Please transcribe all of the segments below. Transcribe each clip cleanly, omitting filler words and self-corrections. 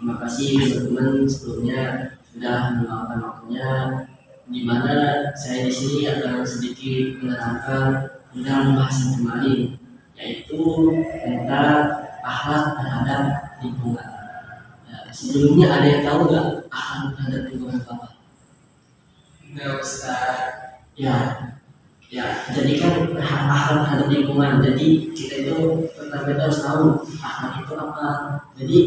Terima kasih teman-teman sebelumnya sudah meluangkan waktunya, di mana saya di sini akan sedikit menerangkan tentang bahasan kemarin, yaitu tentang akhlak terhadap lingkungan. Sebelumnya ada yang tahu nggak akhlak terhadap lingkungan itu apa? Enggak, Ustaz. Ya, jadi kan akhlak terhadap lingkungan. Jadi kita itu pertama harus tahu akhlak itu apa. Jadi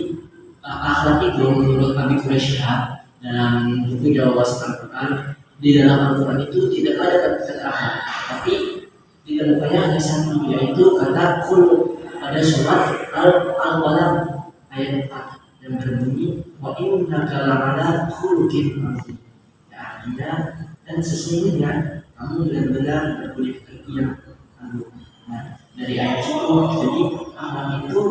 akhlak itu menurut Abi Quraisyah dalam buku Jawaban Al-Quran, di dalam Al-Quran itu tidak ada kata akhlak, tapi di dalamnya hanya satu, yaitu kata khuluq. Pada surat Al-Qalam ayat 4 yang berbunyi wa innaka la'ala khuluqin azim. Artinya, dan sesungguhnya kamu benar-benar berbudi pekerti yang agung. Nah, dari ayat itu, jadi akhlak itu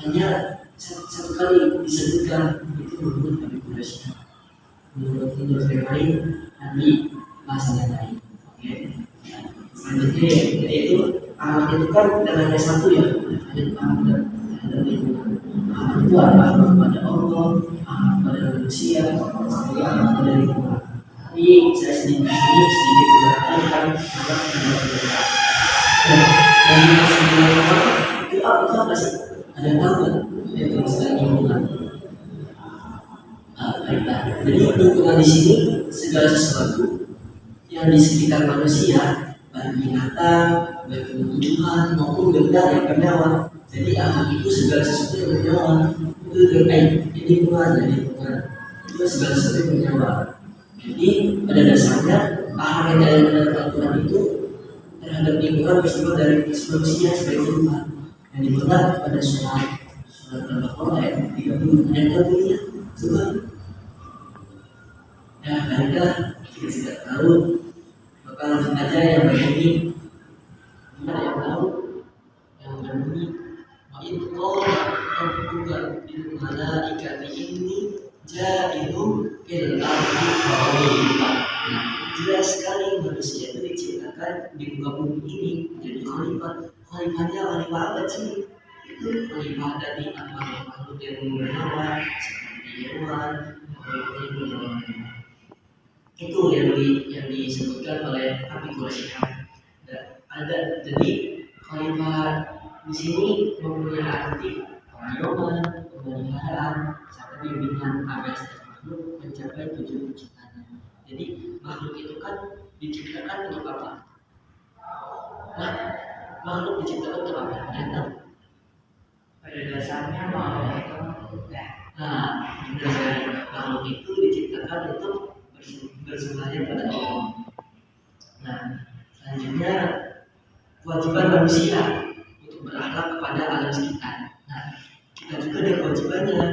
hanya satu kali disebutkan, itu menurut Abi Quraisyah. Menurut yang lain, nanti bahasa yang lain. Oke. Selanjutnya, jadi itu akhlak itu kan tidak hanya satu ya, ada akhlak terhadap lingkungan. Akhlak itu ada akhlak kepada Allah, akhlak kepada manusia, akhlak kepada lingkungan. Tapi saya sedikit menerangkan akhlak terhadap lingkungan. Dan yang dimaksud dengan itu apa sih? Ada yang tahu nggak? Yang maksudnya lingkungan. Baiklah. Jadi lingkungan di sini segala sesuatu yang di sekitar manusia, baik binatang, baik tumbuhan maupun benda yang bernyawa. Jadi akhlak itu segala sesuatu yang bernyawa. Itu lingkungan itu segala sesuatu yang bernyawa. Jadi pada dasarnya akhlak yang ada dalam Al-Quran itu terhadap lingkungan bersumber dari manusia sebagai Tuhan yang dimuat pada surat Al-Baqarah ayat 30 dan 30-nya. Coba ya, mereka kita tidak tahu, maka langsung aja yang berbunyi. Gimana yang tahu? Yang berbunyi itu juga di malaikati ini ja'ilum fil ardi khalifah. Jelas sekali manusia itu diciptakan di muka bumi ini menjadi khalifah. Khalifahnya khalifah apa sih? Itu khalifah dari makhluk yang bernyawa seperti hewan, itu yang disebutkan oleh Abi Quraisyah. Ada jadi khalifah di sini mempunyai arti pengayoman, pemeliharaan, serta bimbingan agar makhluk mencapai tujuan penciptaan. Jadi makhluk itu kan diciptakan untuk apa? Nah, makhluk diciptakan untuk apa? Ya, pada dasarnya makhluk itu diciptakan untuk bersembahyang pada Allah. Nah, selanjutnya kewajiban manusia untuk berakhlak kepada alam sekitar. Nah, kita juga ada kewajibannya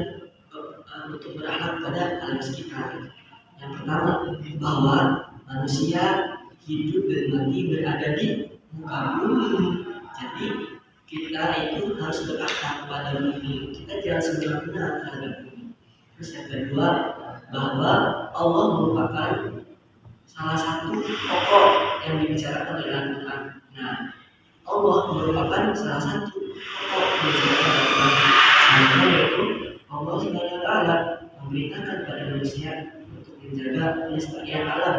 untuk berakhlak pada alam sekitar. Yang pertama, bahwa manusia hidup dan mati berada di muka bumi. Jadi kita itu harus berakhlak kepada bumi. Kita jangan sembarangan terhadap bumi. Terus yang kedua, bahwa Allah merupakan salah satu tokoh yang dibicarakan oleh Al-Quran. Nah, Allah merupakan salah satu tokoh yang dibicarakan oleh Al-Quran, yaitu Allah SWT memerintahkan kepada manusia untuk menjaga kelestarian alam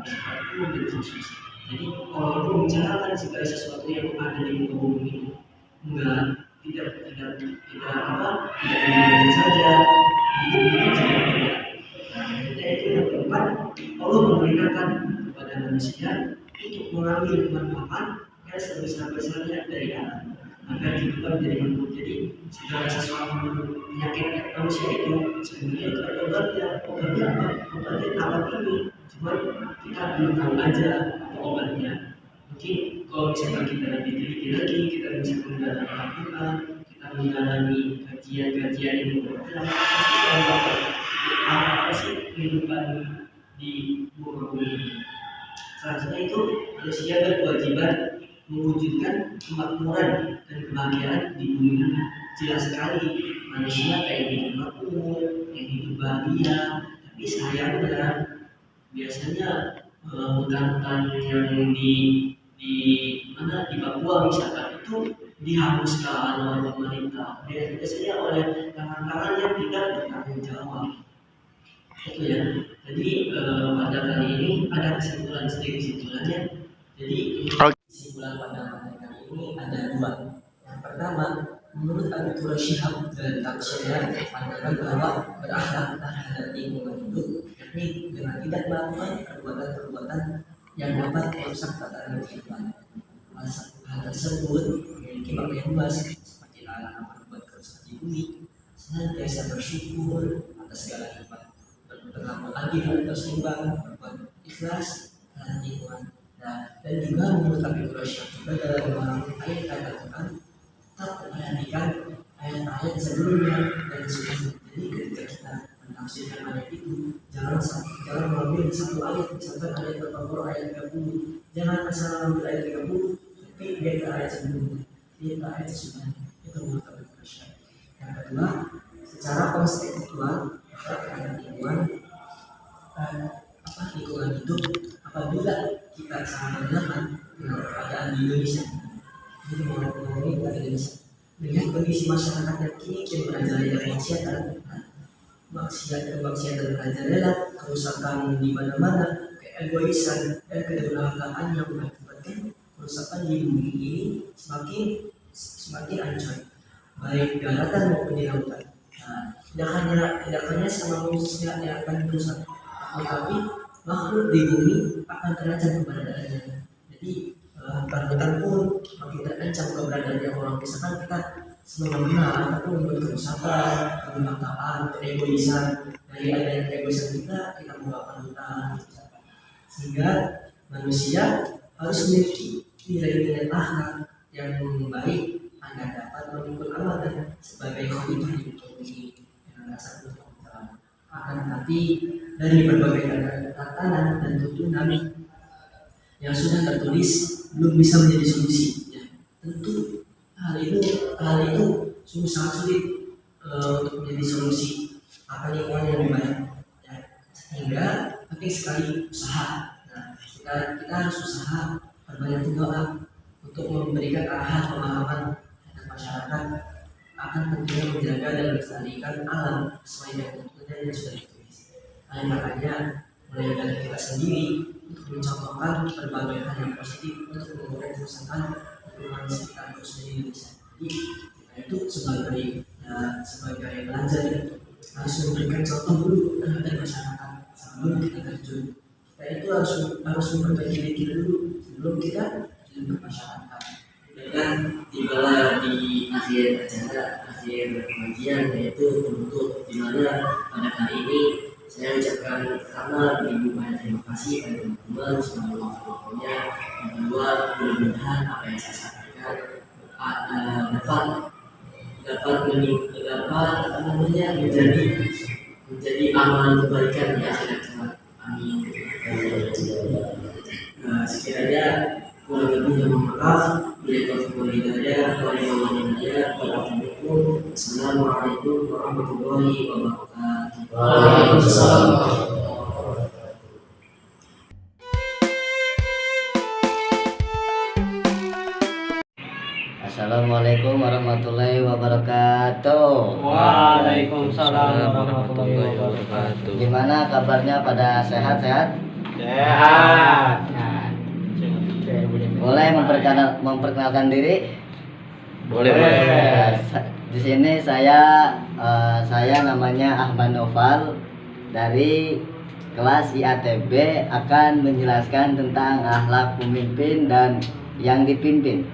seperti dan khusus. Jadi Allah itu membicarakan segala sesuatu yang ada di muka bumi ini. Tidak dibiarkan saja. Itu saja. Itu yang keempat, Allah memerintahkan kepada manusia untuk mengambil manfaat yang sebesar-besarnya dari alam agar kehidupan menjadi makmur. Jadi segala sesuatu penyakit manusia itu sebenarnya itu ada obatnya apa? Obatnya alam ini, cuma kita belum tahu aja apa obatnya. Mungkin kalau misalnya kita lebih teliti lagi, kita bisa mendalami Al-Quran, kita mendalami kajian-kajian yang berbeda, apa sih kehidupan di muka bumi ini. Selanjutnya itu manusia berkewajiban mewujudkan kemakmuran dan kebahagiaan di bumi ini. Jelas sekali manusia kayak hidup makmur, yang hidup bahagia, tapi sayangnya biasanya hutan-hutan yang di Papua misalkan itu dihapuskan oleh pemerintah dan biasanya oleh tangan-tangan yang tidak bertanggung jawab. Itu ya. Jadi pada kali ini ada kesimpulannya. Jadi kesimpulan pada materi kali ini ada dua. Yang pertama, menurut Abi Quraish Shihab dan Taksya pandangan bahwa berakhlak terhadap lingkungan hidup yakni dengan tidak melakukan perbuatan-perbuatan yang dapat merusak tatanan kehidupan. Hal tersebut memiliki makna yang luas seperti larangan berbuat kerusakan di bumi, senantiasa bersyukur atas segala nikmat, berlaku adil atau seimbang, berbuat ikhlas terhadap lingkungan. Nah, dan juga menurut Abi Quraish juga dalam memahami ayat Al-Quran tetap memperhatikan ayat-ayat sebelumnya dan sebelumnya. Jadi ketika kita menafsirkan ayat itu, jangan mengambil satu ayat, misalkan ayat Al-Baqarah ayat 30, jangan asal mengambil ayat 30 tapi dia ke ayat sebelumnya, dia ke ayat sesudahnya. Itu menurut Abi Quraish. Yang kedua, secara konseptual terhadap lingkungan lingkungan hidup, apabila kita sangat menggunakan dengan keadaan di Indonesia. Jadi mengenai Indonesia, melihat kondisi masyarakat yang kini merajalela kemaksiatan, kemaksiatan merajalela, kerusakan di mana-mana, keegoisan dan kedurhakaan yang mengakibatkan kerusakan di bumi ini semakin ancur, baik daratan maupun di lautan. Nah, tidak hanya sama manusia yang akan dirusak, tetapi makhluk di bumi akan terancam keberadaannya. Jadi hutan pun makin terancam keberadaannya. Kalau misalkan kita semena-mena ataupun membuat kerusakan, kebimbangan, keegoisan, dari adanya keegoisan kita membuatkan hutan, sehingga manusia harus memiliki nilai-nilai akhlak yang baik agar dapat memikul amanah sebagai khalifah di bumi yang dasar untuk akan tetapi dari berbagai tatanan dan tuntunan yang sudah tertulis belum bisa menjadi solusi. Ya, tentu hal itu sungguh sangat sulit untuk menjadi solusi apa lingkungan yang lebih baik. Ya, sehingga penting sekali usaha. Nah, kita harus usaha berbanyak doa untuk memberikan arahan pemahaman kepada masyarakat akan pentingnya menjaga dan melestarikan alam sesuai dengan tuntunan yang sudah ditulis. Oleh karenanya, mulai dari kita sendiri untuk mencontohkan berbagai hal yang positif untuk mengurangi kerusakan lingkungan sekitar khususnya di Indonesia. Jadi kita itu sebagai pelajar harus memberikan contoh dulu terhadap masyarakat sebelum kita terjun. Kita itu harus memperbaiki diri kita dulu sebelum kita terjun ke masyarakat. Dan tibalah di akhir pengajian yaitu penutup, di mana pada kali ini saya ucapkan pertama banyak terima kasih pada teman-teman selama waktunya. Yang kedua, mudah-mudahan apa yang saya sampaikan dapat menjadi amal kebaikan di akhirat kelak. Amin. Sekiranya kurang lebih mohon maaf. Assalamualaikum warahmatullahi wabarakatuh. Waalaikumsalam. Assalamualaikum warahmatullahi wabarakatuh. Waalaikumsalam warahmatullahi wabarakatuh. Gimana kabarnya pada sehat-sehat? Sehat. Boleh memperkenalkan diri? Boleh. Di sini saya namanya Ahmad Noval dari kelas IATB akan menjelaskan tentang akhlak pemimpin dan yang dipimpin.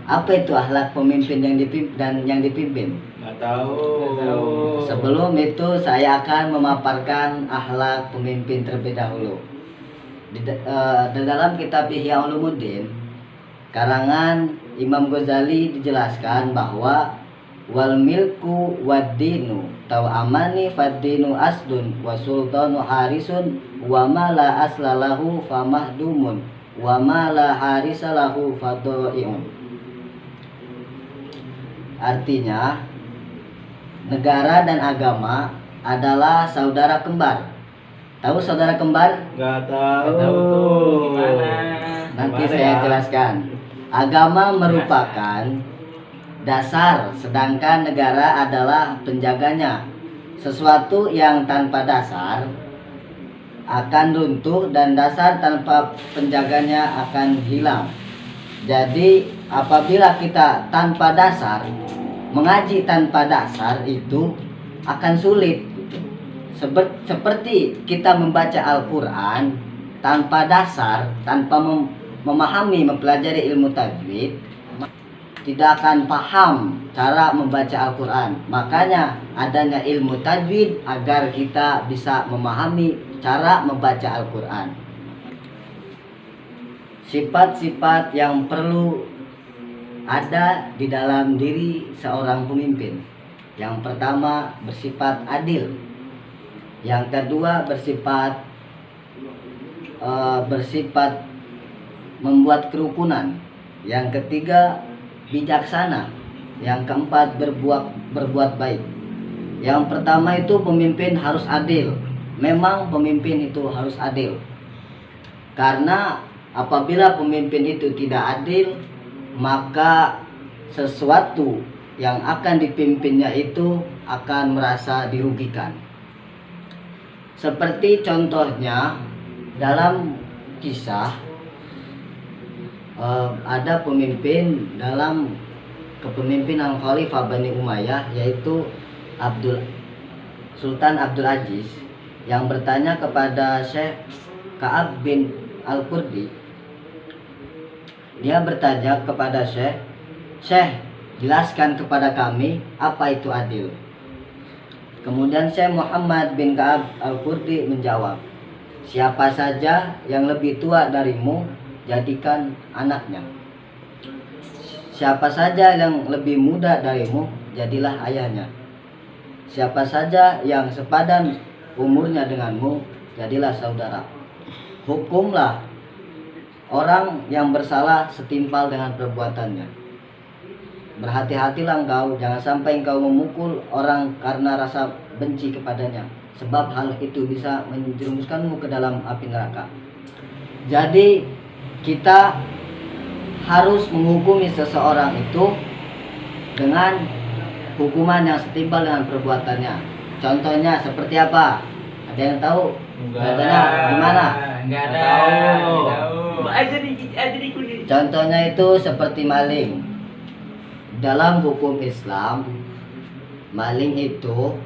Apa itu akhlak pemimpin dan yang dipimpin? Nggak tahu. Sebelum itu saya akan memaparkan akhlak pemimpin terlebih dahulu. Di dalam kitab Ihya Ulumuddin karangan Imam Ghazali dijelaskan bahwa wal milku wad dinu taw amani fad dinu asdun wa sultanu harisun wa ma la aslalahu famahdumun wa ma la harisalahu fadaiun. Artinya, negara dan agama adalah saudara kembar. Tahu saudara kembar? Nggak tahu. Gimana? Nanti saya jelaskan. Agama merupakan dasar, sedangkan negara adalah penjaganya. Sesuatu yang tanpa dasar akan runtuh dan dasar tanpa penjaganya akan hilang. Jadi apabila kita tanpa dasar, mengaji tanpa dasar itu akan sulit. Seperti kita membaca Al-Quran tanpa dasar, tanpa memahami, mempelajari ilmu tajwid, tidak akan paham cara membaca Al-Quran. Makanya adanya ilmu tajwid agar kita bisa memahami cara membaca Al-Quran. Sifat-sifat yang perlu ada di dalam diri seorang pemimpin. Yang pertama, bersifat adil. Yang kedua, bersifat membuat kerukunan. Yang ketiga, bijaksana. Yang keempat, berbuat baik. Yang pertama itu pemimpin harus adil. Memang pemimpin itu harus adil. Karena apabila pemimpin itu tidak adil, maka sesuatu yang akan dipimpinnya itu akan merasa dirugikan. Seperti contohnya dalam kisah ada pemimpin dalam kepemimpinan Khalifah Bani Umayyah, yaitu Sultan Abdul Aziz, yang bertanya kepada Syekh Ka'ab bin Al-Qurdi. Dia bertanya kepada Syekh, jelaskan kepada kami apa itu adil. Kemudian Syekh Muhammad bin Ka'ab Al-Qurdi menjawab, siapa saja yang lebih tua darimu, jadikan anaknya. Siapa saja yang lebih muda darimu, jadilah ayahnya. Siapa saja yang sepadan umurnya denganmu, jadilah saudara. Hukumlah orang yang bersalah setimpal dengan perbuatannya. Berhati-hatilah engkau, jangan sampai engkau memukul orang karena rasa benci kepadanya, sebab hal itu bisa menjerumuskanmu ke dalam api neraka. Jadi kita harus menghukumi seseorang itu dengan hukuman yang setimpal dengan perbuatannya. Contohnya seperti apa? Ada yang tahu? Contohnya gimana? Enggak tahu. Contohnya itu seperti maling. Dalam hukum Islam, maling itu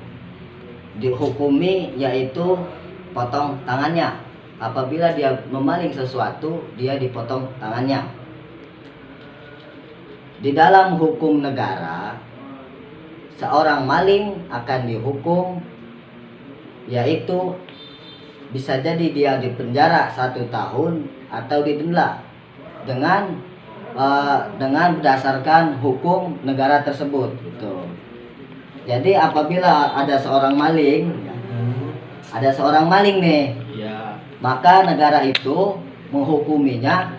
dihukumi yaitu potong tangannya. Apabila dia memaling sesuatu, dia dipotong tangannya. Di dalam hukum negara, seorang maling akan dihukum, yaitu bisa jadi dia dipenjara 1 tahun atau didenda dengan berdasarkan hukum negara tersebut, gitu. Jadi apabila ada seorang maling nih, Ya. maka negara itu menghukuminya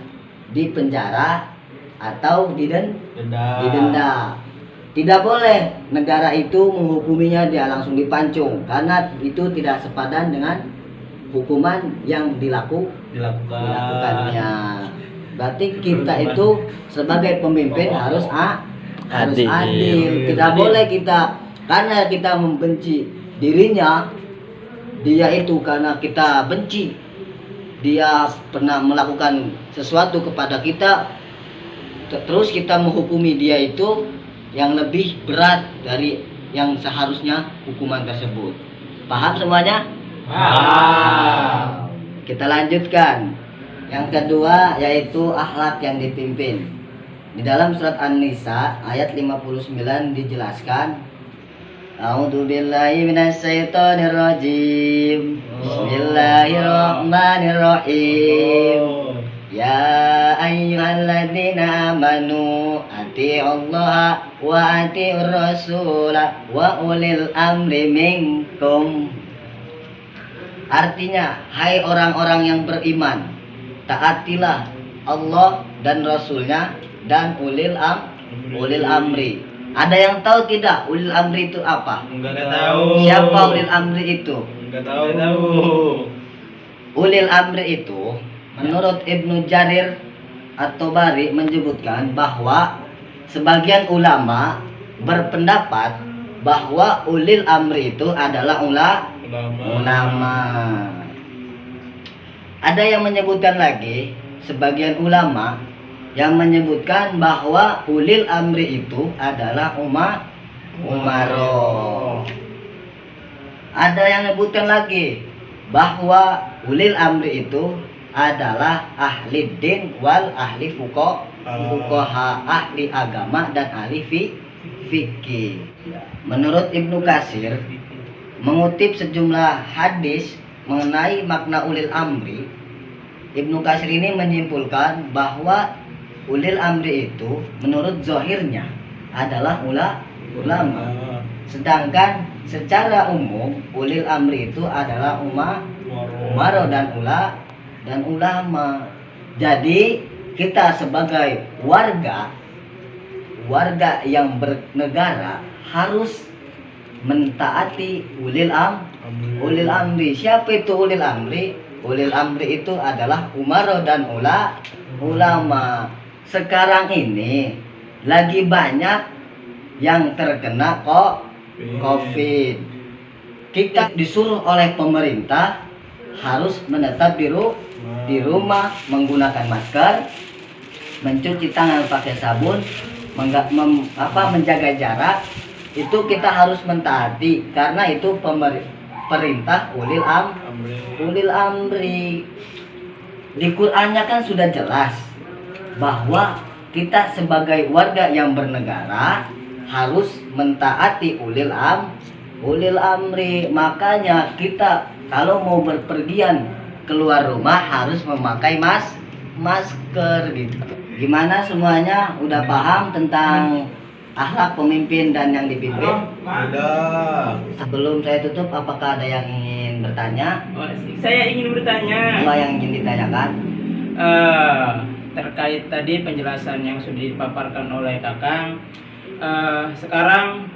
dipenjara atau didenda. Tidak boleh negara itu menghukuminya dia langsung dipancung, karena itu tidak sepadan dengan hukuman yang dilakukannya. Berarti kita itu sebagai pemimpin harus adil. Tidak boleh kita, karena kita membenci dirinya, dia itu karena kita benci, dia pernah melakukan sesuatu kepada kita, terus kita menghukumi dia itu yang lebih berat dari yang seharusnya hukuman tersebut. Paham semuanya? Paham. Kita lanjutkan. Yang kedua yaitu akhlak yang dipimpin. Di dalam surat An-Nisa ayat 59 dijelaskan, A'udzubillahi minasyaitonir rajim. Bismillahirrahmanirrahim. Ya ayyuhalladzina amanu atii'ullaha wa atii'ur rasula wa ulil amri minkum. Artinya, hai orang-orang yang beriman, taatilah Allah dan Rasulnya dan ulil amri. Ada yang tahu tidak ulil amri itu apa? Enggak tahu. Siapa ulil amri itu? Enggak tahu. Ulil amri itu menurut Ibnu Jarir At-Tabari menyebutkan bahwa sebagian ulama berpendapat bahwa ulil amri itu adalah ulama. Ada yang menyebutkan lagi, sebagian ulama yang menyebutkan bahwa ulil amri itu adalah umaro. Ada yang menyebutkan lagi bahwa ulil amri itu adalah ahli din wal ahli fuqaha, ahli agama dan ahli fikih. Menurut Ibnu Katsir mengutip sejumlah hadis mengenai makna ulil amri, Ibnu Katsir ini menyimpulkan bahwa ulil amri itu menurut zahirnya adalah ulama. Sedangkan secara umum ulil amri itu adalah umaro dan ulama. Jadi kita sebagai warga yang bernegara harus mentaati ulil amri. Siapa itu ulil amri? Ulil amri itu adalah umaro dan ulama. Sekarang ini lagi banyak yang terkena COVID. Kita disuruh oleh pemerintah harus menetap di rumah, menggunakan masker, mencuci tangan pakai sabun, menjaga jarak. Itu kita harus mentaati karena itu perintah ulil amri. Di Qur'annya kan sudah jelas bahwa kita sebagai warga yang bernegara harus mentaati ulil amri. Makanya kita kalau mau berpergian keluar rumah harus memakai masker gitu. Gimana semuanya udah paham tentang akhlak pemimpin dan yang dipimpin? Ada. Sebelum saya tutup, apakah ada yang ingin bertanya? Saya ingin bertanya. Apa yang ingin ditanyakan? Terkait tadi penjelasan yang sudah dipaparkan oleh Kakang. Sekarang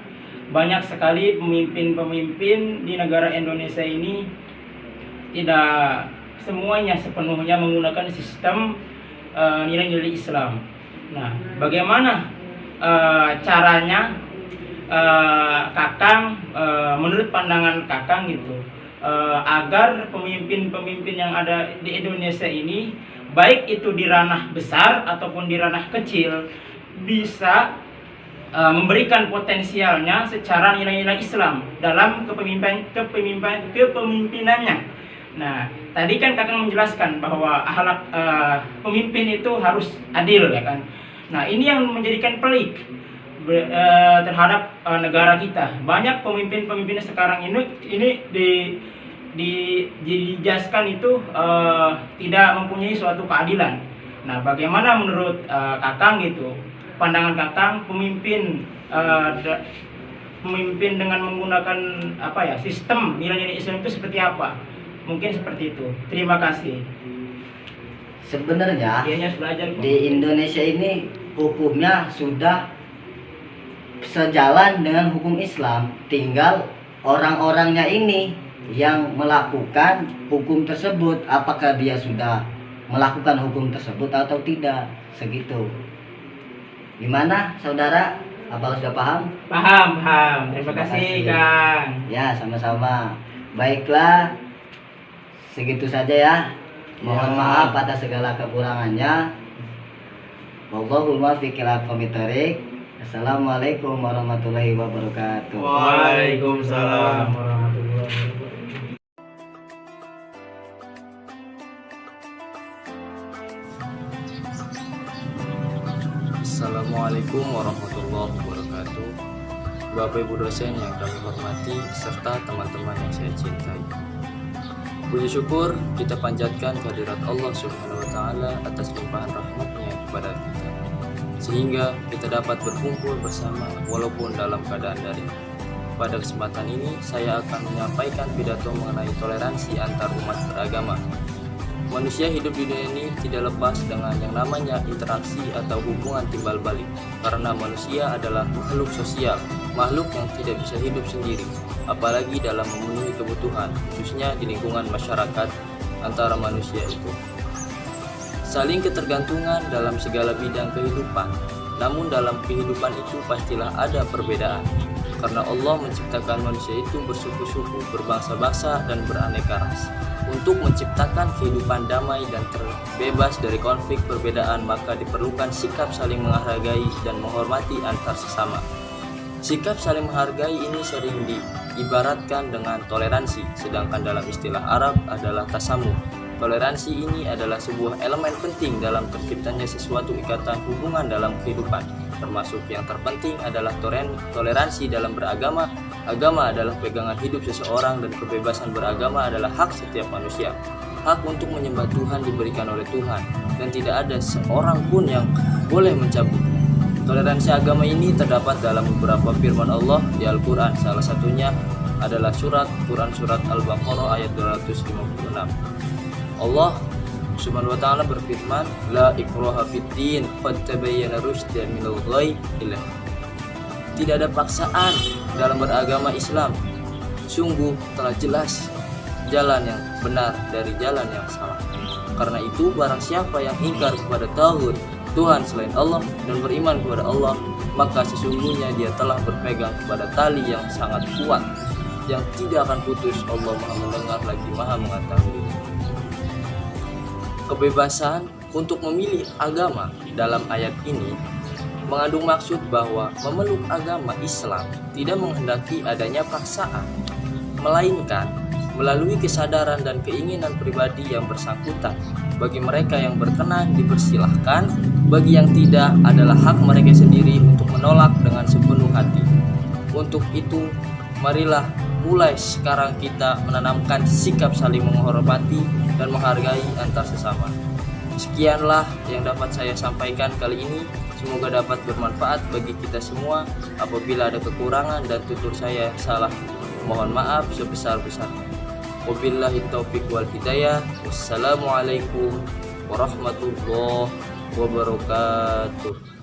banyak sekali pemimpin-pemimpin di negara Indonesia ini tidak semuanya sepenuhnya menggunakan sistem nilai-nilai Islam. Nah, bagaimana caranya Kakang, menurut pandangan Kakang gitu, agar pemimpin-pemimpin yang ada di Indonesia ini, baik itu di ranah besar ataupun di ranah kecil, bisa memberikan potensialnya secara nilai-nilai Islam dalam kepemimpinannya. Nah, tadi kan Kakang menjelaskan bahwa akhlak pemimpin itu harus adil, ya kan? Nah, ini yang menjadikan pelik terhadap negara kita. Banyak pemimpin-pemimpin sekarang ini dijaskan itu tidak mempunyai suatu keadilan. Nah, bagaimana menurut Kakang gitu, pandangan Kakang pemimpin dengan menggunakan sistem nilai-nilai Islam itu seperti apa? Mungkin seperti itu. Terima kasih. Sebenarnya Belajar, di Indonesia ini hukumnya sudah sejalan dengan hukum Islam. Tinggal orang-orangnya ini yang melakukan hukum tersebut, apakah dia sudah melakukan hukum tersebut atau tidak, segitu. Gimana saudara? Apakah sudah paham? Paham. Terima kasih, Kang. Ya, sama-sama. Baiklah, segitu saja ya. Mohon maaf atas segala kekurangannya. Wallahul muwaffiq ila aqwamit thoriq. Assalamualaikum warahmatullahi wabarakatuh. Waalaikumsalam warahmatullahi wabarakatuh. Assalamualaikum warahmatullahi wabarakatuh. Bapak Ibu dosen yang kami hormati serta teman-teman yang saya cintai. Puji syukur kita panjatkan kehadirat Allah Subhanahu wa taala atas limpahan rahmatnya kepada kita, sehingga kita dapat berkumpul bersama walaupun dalam keadaan daring. Pada kesempatan ini saya akan menyampaikan pidato mengenai toleransi antar umat beragama. Manusia hidup di dunia ini tidak lepas dengan yang namanya interaksi atau hubungan timbal balik, karena manusia adalah makhluk sosial, makhluk yang tidak bisa hidup sendiri, apalagi dalam memenuhi kebutuhan, khususnya di lingkungan masyarakat antara manusia itu. saling ketergantungan dalam segala bidang kehidupan. Namun dalam kehidupan itu pastilah ada perbedaan. Karena Allah menciptakan manusia itu bersuku-suku, berbangsa-bangsa, dan beraneka ras. Untuk menciptakan kehidupan damai dan terbebas dari konflik perbedaan, maka diperlukan sikap saling menghargai dan menghormati antar sesama. Sikap saling menghargai ini sering diibaratkan dengan toleransi, sedangkan dalam istilah Arab adalah tasamuh. Toleransi ini adalah sebuah elemen penting dalam terciptanya sesuatu ikatan hubungan dalam kehidupan. Termasuk yang terpenting adalah toleransi dalam beragama. Agama adalah pegangan hidup seseorang dan kebebasan beragama adalah hak setiap manusia. Hak untuk menyembah Tuhan diberikan oleh Tuhan dan tidak ada seorang pun yang boleh mencabut. Toleransi agama ini terdapat dalam beberapa firman Allah di Al-Quran. Salah satunya adalah Quran surat Al-Baqarah ayat 256. Allah Subhanahu wa ta'ala berfirman, la ikraha fiddin qad tabayyana rusydu minal ghayy. Tidak ada paksaan dalam beragama Islam. Sungguh telah jelas jalan yang benar dari jalan yang salah. Karena itu barang siapa yang ingkar kepada tauhid Tuhan selain Allah dan beriman kepada Allah, maka sesungguhnya dia telah berpegang kepada tali yang sangat kuat yang tidak akan putus. Allah Maha mendengar lagi Maha mengetahui. Kebebasan untuk memilih agama dalam ayat ini mengandung maksud bahwa memeluk agama Islam tidak menghendaki adanya paksaan, melainkan melalui kesadaran dan keinginan pribadi yang bersangkutan. Bagi mereka yang berkenan dipersilahkan, bagi yang tidak adalah hak mereka sendiri untuk menolak dengan sepenuh hati. Untuk itu, marilah mulai sekarang kita menanamkan sikap saling menghormati dan menghargai antar sesama. Sekianlah yang dapat saya sampaikan kali ini. Semoga dapat bermanfaat bagi kita semua. Apabila ada kekurangan dan tutur saya yang salah, mohon maaf sebesar-besarnya. Wabillahi taufiq wal hidayah. Wassalamualaikum warahmatullahi wabarakatuh.